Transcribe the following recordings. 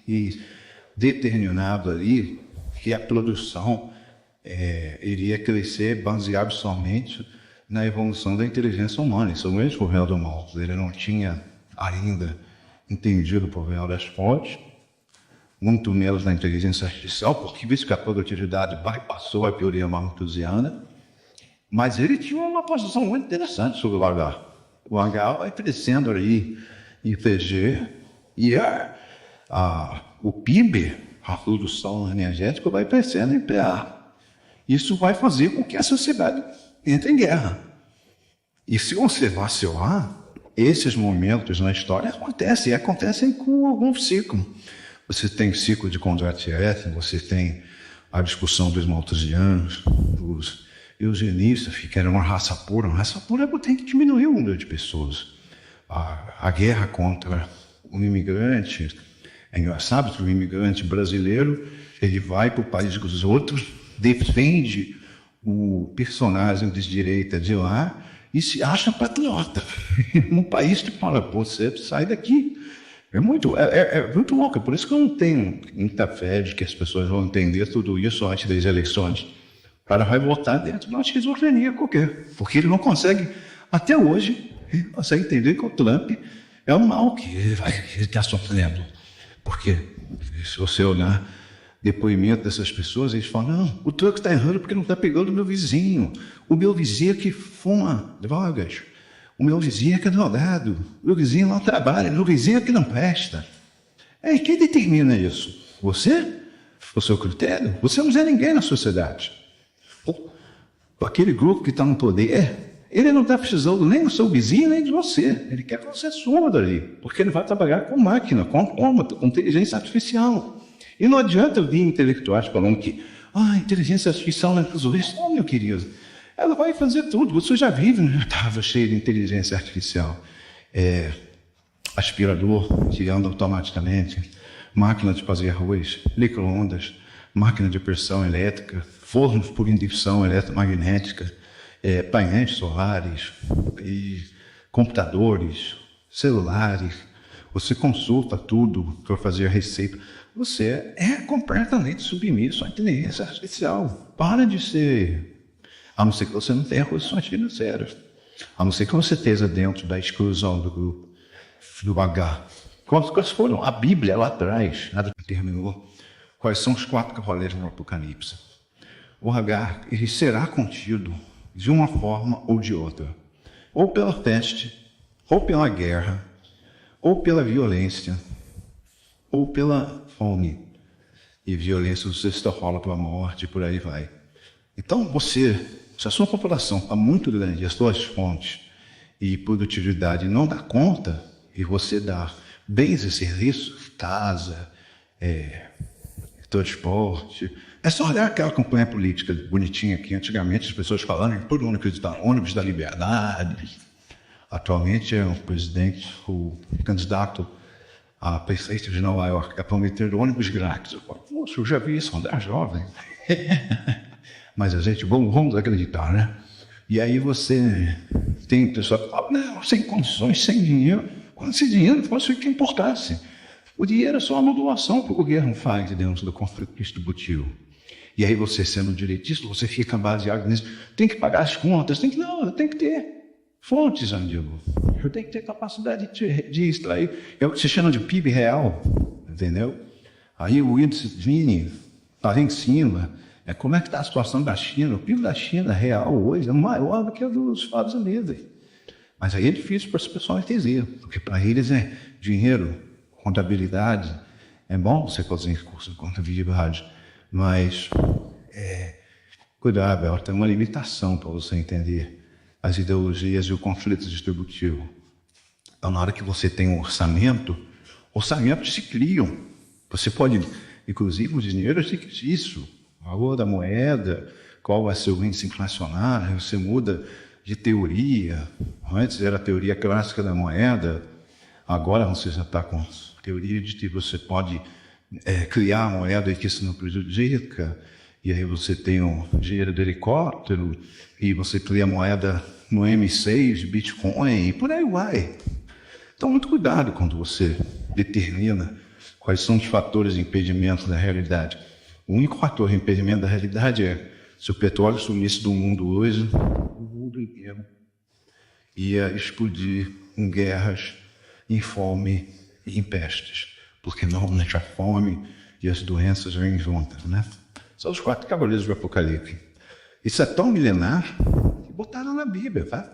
e determinado ali que a produção iria crescer baseado somente na evolução da inteligência humana. Isso mesmo, o Helder Maltz, ele não tinha ainda entendido o problema das fontes, muito menos na inteligência artificial, porque visto que a produtividade bypassou a teoria malthusiana, mas ele tinha uma posição muito interessante sobre o H. O H vai crescendo ali em PG e o PIB, a produção energética, vai crescendo em PA. Isso vai fazer com que a sociedade entre em guerra. E se você vacilar, esses momentos na história acontecem com algum ciclo. Você tem ciclo de Kondratiev, você tem a discussão dos malthusianos, dos eugenistas, que era uma raça pura. Uma raça pura tem que diminuir o número de pessoas. A guerra contra o imigrante, é engraçado que o imigrante brasileiro, ele vai para o país dos outros, defende o personagem de direita de lá e se acha patriota. Num país que fala, pô, você sai daqui. É muito louco, por isso que eu não tenho muita fé de que as pessoas vão entender tudo isso antes das eleições. O cara vai votar dentro de uma esquizofrenia qualquer, porque ele não consegue, até hoje, ele consegue entender que o Trump é o mal que ele está sofrendo. Porque se você olhar depoimento dessas pessoas, eles falam, não, o Trump está errando porque não está pegando o meu vizinho. O meu vizinho que fuma drogas. O meu vizinho é que é drogado. O meu vizinho não trabalha. O meu vizinho é que não presta. E quem determina isso? Você? O seu critério? Você não é ninguém na sociedade. Aquele grupo que está no poder, ele não está precisando nem do seu vizinho, nem de você. Ele quer que você suma dali. Porque ele vai trabalhar com máquina, com autômato, com inteligência artificial. E não adianta vir intelectuais falando que a inteligência artificial não é resolver isso. Não, meu querido. Ela vai fazer tudo. Você já vive, né? Estava cheio de inteligência artificial. Aspirador que anda automaticamente, máquina de fazer arroz, micro-ondas, máquina de pressão elétrica, fornos por indução eletromagnética, painéis solares, e computadores, celulares. Você consulta tudo para fazer receita. Você é completamente submisso à inteligência artificial. Para de ser... A não ser que você não tenha condições financeiras. A não ser que você esteja dentro da exclusão do grupo, do H. Quais foram? A Bíblia lá atrás, ela determinou quais são os 4 cavaleiros no Apocalipse. O H, ele será contido de uma forma ou de outra. Ou pela peste, ou pela guerra, ou pela violência, ou pela fome. E violência você está rola pela morte e por aí vai. Então se a sua população está muito grande, as suas fontes e produtividade não dá conta, e você dá bens e serviços, casa, transporte, é só olhar aquela campanha política bonitinha que antigamente as pessoas falavam por ônibus da liberdade. Atualmente é o presidente, o candidato a prefeito de Nova York, a prometer ônibus grátis. Eu falo, poxa, eu já vi isso andar jovem. Mas a gente, vamos acreditar, né? E aí você tem pessoas que falam, não, sem condições, sem dinheiro. Quando esse dinheiro fosse o que importasse. O dinheiro é só uma doação que o governo faz dentro do conflito distributivo. E aí você, sendo direitista, você fica baseado nisso. Tem que pagar as contas, tem que ter fontes, amigo. Eu tenho que ter capacidade de extrair. É o que se chama de PIB real, entendeu? Aí o índice Gini está lá em cima. Como é que está a situação da China? O PIB da China real hoje é maior do que o dos Estados Unidos. Mas aí é difícil para as pessoas entenderem, porque para eles é dinheiro, contabilidade. É bom você fazer curso de contabilidade, mas cuidado, tem uma limitação para você entender as ideologias e o conflito distributivo. Então, na hora que você tem um orçamentos se criam. Você pode, inclusive, o dinheiro é fictício. O valor da moeda, qual vai ser o índice inflacionário, você muda de teoria. Antes era a teoria clássica da moeda, agora você já está com a teoria de que você pode criar a moeda e que isso não prejudica, e aí você tem o dinheiro do helicóptero, e você cria a moeda no M6, Bitcoin, e por aí vai. Então, muito cuidado quando você determina Quais são os fatores de impedimento da realidade? O único fator de impedimento da realidade é se o petróleo sumisse do mundo hoje, o mundo inteiro ia explodir em guerras, em fome e em pestes. Porque normalmente a fome e as doenças vêm juntas, né? São os 4 cavaleiros do Apocalipse. Isso é tão milenar que botaram na Bíblia, tá?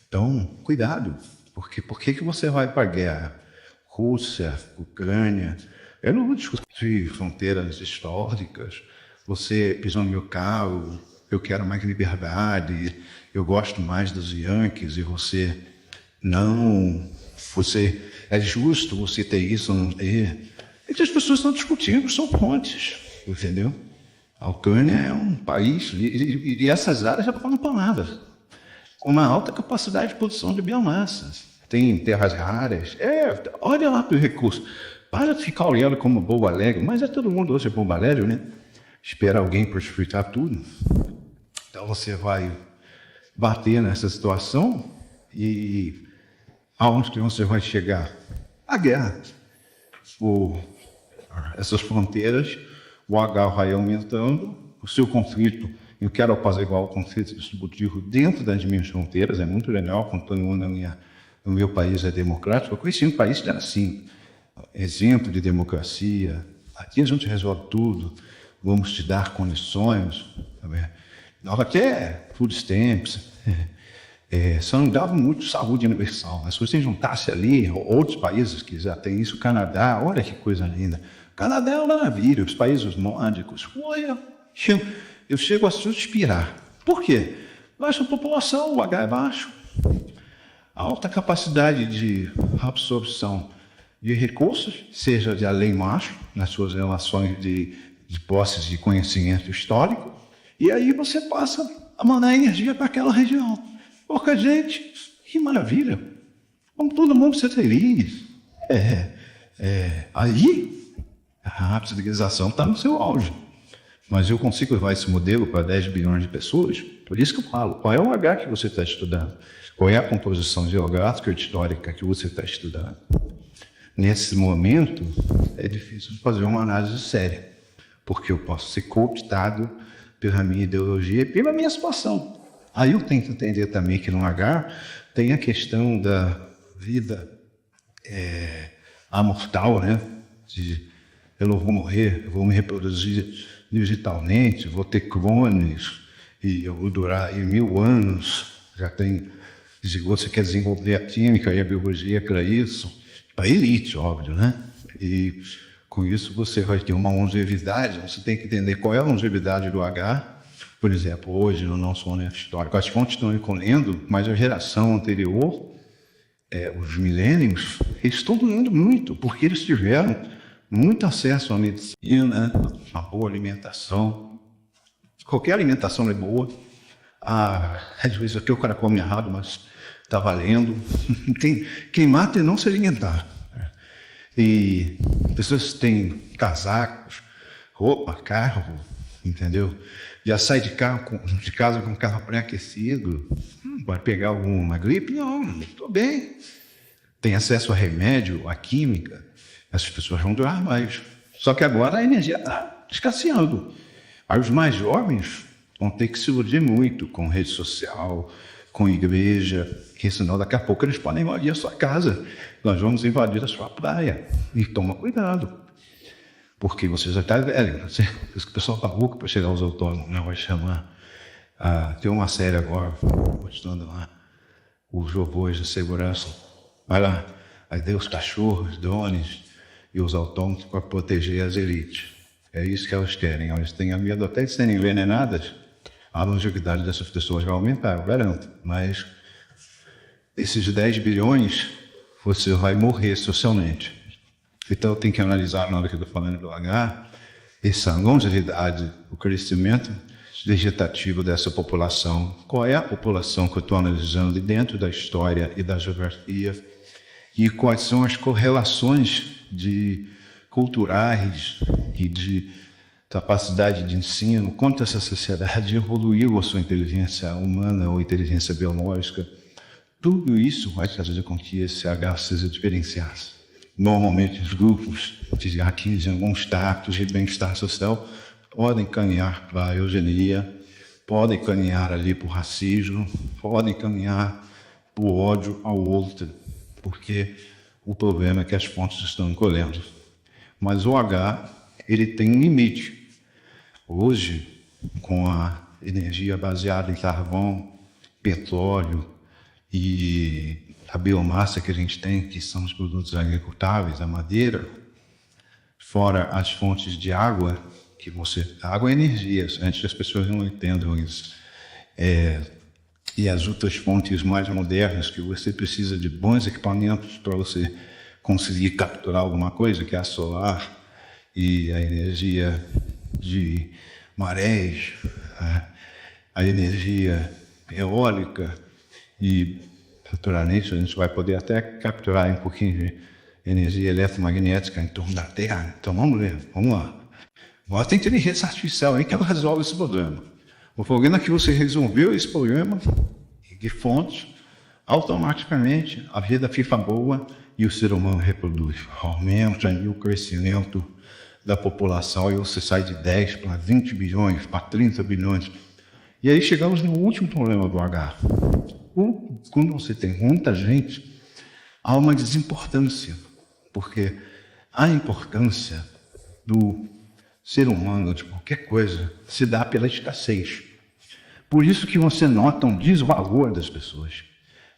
Então, cuidado. Porque por que você vai para a guerra? Rússia, Ucrânia. Eu não vou discutir fronteiras históricas. Você pisou no meu carro, eu quero mais liberdade, eu gosto mais dos Yankees e você não. Você é justo você ter isso ou não ter. E as pessoas estão discutindo, são fontes, entendeu? A Ucrânia é um país, e essas áreas já foram tomadas, com uma alta capacidade de produção de biomassas. Tem terras raras. Olha lá para o recurso. Para de ficar olhando como bobo alegre, mas todo mundo hoje é bobo alegre, né? Espera alguém precipitar tudo. Então você vai bater nessa situação e aonde que você vai chegar? A guerra. Essas fronteiras, o H vai aumentando, o seu conflito, eu quero apaziguar o conflito distributivo dentro das minhas fronteiras, é muito legal, quando todo mundo no meu país é democrático. Eu conheci um país que era assim, exemplo de democracia, aqui a gente resolve tudo, vamos te dar condições, nós até food stamps, só não dava muito saúde universal. Mas se você juntasse ali outros países que já têm isso, o Canadá, olha que coisa linda. O Canadá é uma maravilha, os países nórdicos. Eu chego a suspirar. Por quê? Baixa população, o H é baixo. Alta capacidade de absorção de recursos, seja de além macho, nas suas relações de posses de conhecimento histórico, e aí você passa a mandar energia para aquela região. Pouca gente, que maravilha, vamos todo mundo ser feliz. Aí a civilização está no seu auge. Mas eu consigo levar esse modelo para 10 bilhões de pessoas, por isso que eu falo, qual é o H que você está estudando? Qual é a composição geográfica e histórica que você está estudando? Nesse momento, é difícil fazer uma análise séria, porque eu posso ser cooptado pela minha ideologia e pela minha situação. Aí eu tenho que entender também que no H tem a questão da vida amortal, né? Eu não vou morrer, eu vou me reproduzir digitalmente, vou ter clones e eu vou durar aí 1000 anos. Já tem, se você quer desenvolver a química e a biologia para isso, para elite, óbvio, né? E com isso você vai ter uma longevidade, você tem que entender qual é a longevidade do H. Por exemplo, hoje no nosso momento histórico, as fontes estão recolhendo, mas a geração anterior, os milênios, eles estão durando muito, porque eles tiveram muito acesso à medicina, a boa alimentação. Qualquer alimentação é boa. Às vezes aqui o cara come errado, mas está valendo. Quem mata é não se alimentar. E pessoas têm casacos, roupa, carro, entendeu? Já sai de casa com o carro pré-aquecido. Vai pegar alguma gripe? Não, estou bem. Tem acesso a remédio, a química. Essas pessoas vão durar mais. Só que agora a energia está escasseando. Aí os mais jovens vão ter que se iludir muito com rede social, com igreja, porque senão daqui a pouco eles podem invadir a sua casa. Nós vamos invadir a sua praia. E toma cuidado. Porque você já está velho. O pessoal está louco para chegar aos autônomos, né? Vai chamar. Tem uma série agora, mostrando lá os robôs de segurança. Vai lá, aí tem os cachorros, drones e os autônomos para proteger as elites. É isso que elas querem. Elas têm medo até de serem envenenadas. A longevidade dessas pessoas vai aumentar, eu garanto. Mas esses 10 bilhões, você vai morrer socialmente. Então, tem que analisar, na hora que eu estou falando do H, essa longevidade, o crescimento vegetativo dessa população. Qual é a população que eu estou analisando dentro da história e da geografia? E quais são as correlações culturais e de capacidade de ensino? Quanto essa sociedade evoluiu a sua inteligência humana ou inteligência biológica? Tudo isso vai fazer com que esse H seja diferenciado. Normalmente, os grupos que atingem alguns status de bem-estar social podem caminhar para a eugenia, podem caminhar ali para o racismo, podem caminhar para o ódio ao outro, porque o problema é que as fontes estão encolhendo. Mas o H, ele tem um limite. Hoje, com a energia baseada em carvão, petróleo e a biomassa que a gente tem, que são os produtos agricultáveis, a madeira, fora as fontes de água, água é energia, antes que as pessoas não entendam isso. E as outras fontes mais modernas, que você precisa de bons equipamentos para você conseguir capturar alguma coisa, que é a solar e a energia de marés, a energia eólica e futuramente a gente vai poder até capturar um pouquinho de energia eletromagnética em torno da Terra. Então vamos ver, vamos lá. Bota a inteligência artificial aí que ela resolve esse problema. O problema é que você resolveu esse problema de fontes, automaticamente a vida fica boa e o ser humano reproduz. Aumenta o crescimento da população e você sai de 10 para 20 bilhões, para 30 bilhões. E aí chegamos no último problema do H. Quando você tem muita gente, há uma desimportância, porque a importância do ser humano, de qualquer coisa, se dá pela escassez. Por isso que você nota um desvalor das pessoas.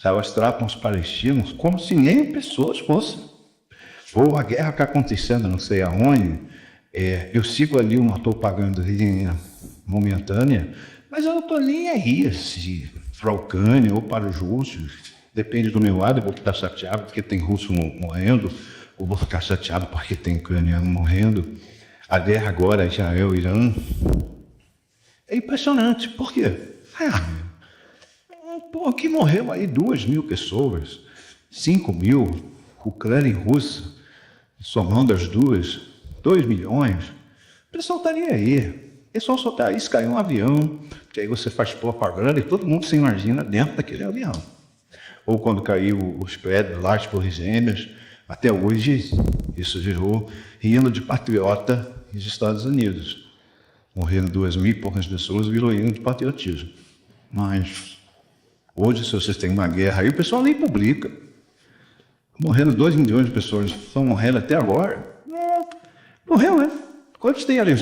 Elas tratam os palestinos como se nem pessoas fossem. Ou a guerra está acontecendo não sei aonde, eu sigo ali uma propaganda momentânea, mas eu não estou nem aí se para a Ucrânia ou para os russos. Depende do meu lado, eu vou ficar chateado porque tem russo morrendo, ou vou ficar chateado porque tem ucraniano morrendo. A guerra agora, Israel e Irã, é impressionante. Por quê? Que morreu aí 2.000 pessoas, 5.000, Ucrânia e Rússia, somando as duas, 2 milhões. O pessoal estaria aí. O pessoal só está aí se cair um avião, que aí você faz propaganda e todo mundo se imagina dentro daquele avião. Ou quando caiu os prédios lá, as torres gêmeas, até hoje isso gerou hino de patriota nos Estados Unidos. Morreram 2.000 e poucas pessoas, virou hino de patriotismo. Mas hoje, se você tem uma guerra aí, o pessoal nem publica. Morrendo 2 milhões de pessoas, estão morrendo até agora. Morreu, né? Quantos tem ali?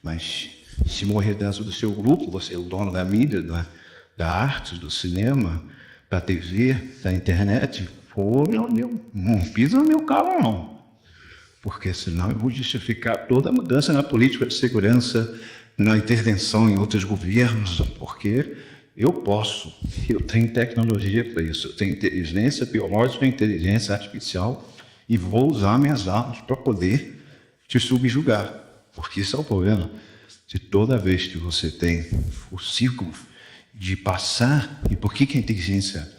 Mas se morrer dentro do seu grupo, você é o dono da mídia, da arte, do cinema, da TV, da internet, não pisa no meu carro, não. Porque senão eu vou justificar toda a mudança na política de segurança, na intervenção em outros governos, porque eu tenho tecnologia para isso, eu tenho inteligência biológica, inteligência artificial e vou usar minhas armas para poder te subjugar. Porque isso é o problema de toda vez que você tem o ciclo de passar, e por que a inteligência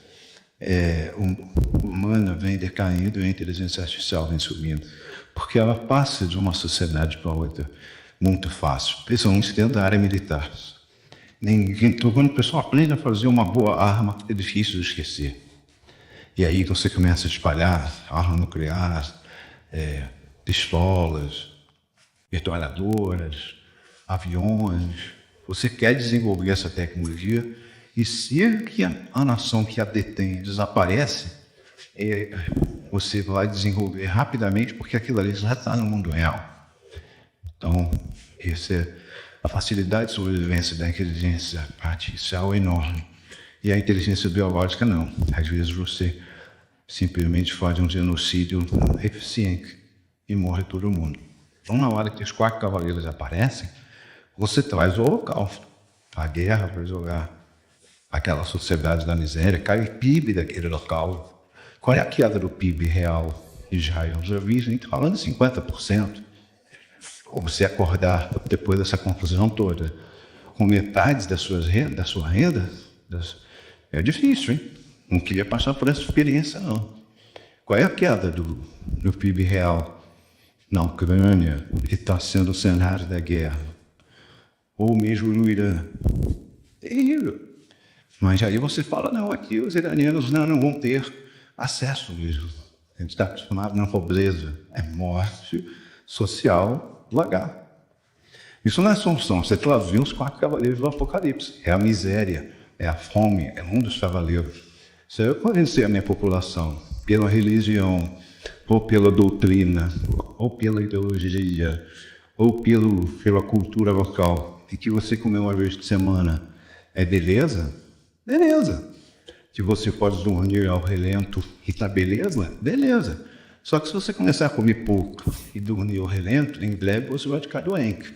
humana vem decaindo e a inteligência artificial vem subindo? Porque ela passa de uma sociedade para outra muito fácil, principalmente dentro da área militar. Quando o pessoal aprende a fazer uma boa arma, é difícil de esquecer. E aí você começa a espalhar arma nuclear, pistolas, metralhadoras, aviões. Você quer desenvolver essa tecnologia e se a nação que a detém desaparece, você vai desenvolver rapidamente porque aquilo ali já está no mundo real. Então, a facilidade de sobrevivência da inteligência artificial é enorme. E a inteligência biológica não. Às vezes você simplesmente faz um genocídio eficiente e morre todo mundo. Então, na hora que os 4 cavaleiros aparecem, você traz o holocausto. A guerra vai jogar aquela sociedade da miséria, cai o PIB daquele local. Qual é a queda do PIB real de Israel? Já vi gente falando de 50%. Ou você acordar depois dessa confusão toda com metade da sua renda, é difícil, hein? Não queria passar por essa experiência, não. Qual é a queda do PIB real na Ucrânia, que está sendo o cenário da guerra? Ou mesmo no Irã? Terrível. Mas aí você fala, não, aqui os iranianos não vão ter acesso mesmo. A gente está acostumado na pobreza. É morte social do H. Isso não é solução. Você traduziu os 4 cavaleiros do Apocalipse. É a miséria, é a fome, é um dos cavaleiros. Se eu conhecer a minha população pela religião, ou pela doutrina, ou pela ideologia, ou pela cultura local, e que você comer uma vez por semana é beleza? Beleza. Que você pode dormir ao relento e tá beleza? Beleza. Só que se você começar a comer pouco e dormir ao relento, em breve você vai ficar doente.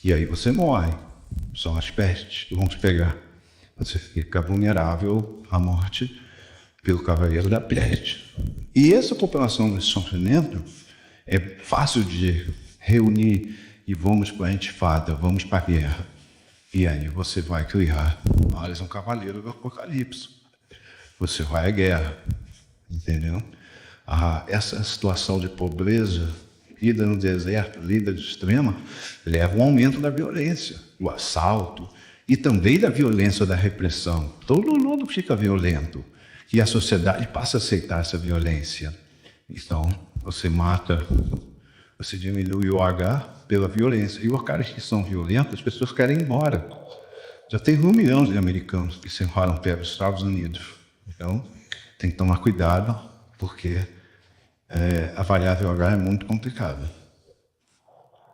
E aí você morre. São as pestes que vão te pegar. Você fica vulnerável à morte pelo cavaleiro da peste. E essa população desse sofrimento é fácil de reunir e vamos para a intifada, vamos para a guerra. E aí você vai criar mais um cavaleiro do Apocalipse. Você vai à guerra, entendeu? Essa situação de pobreza, vida no deserto, vida de extrema, leva a um aumento da violência, do assalto e também da violência da repressão. Todo mundo fica violento e a sociedade passa a aceitar essa violência. Então, você diminui o H pela violência. E os caras que são violentos, as pessoas querem ir embora. Já tem 1 milhão de americanos que se enrolam pelos Estados Unidos. Então, tem que tomar cuidado, porque a variável H é muito complicada.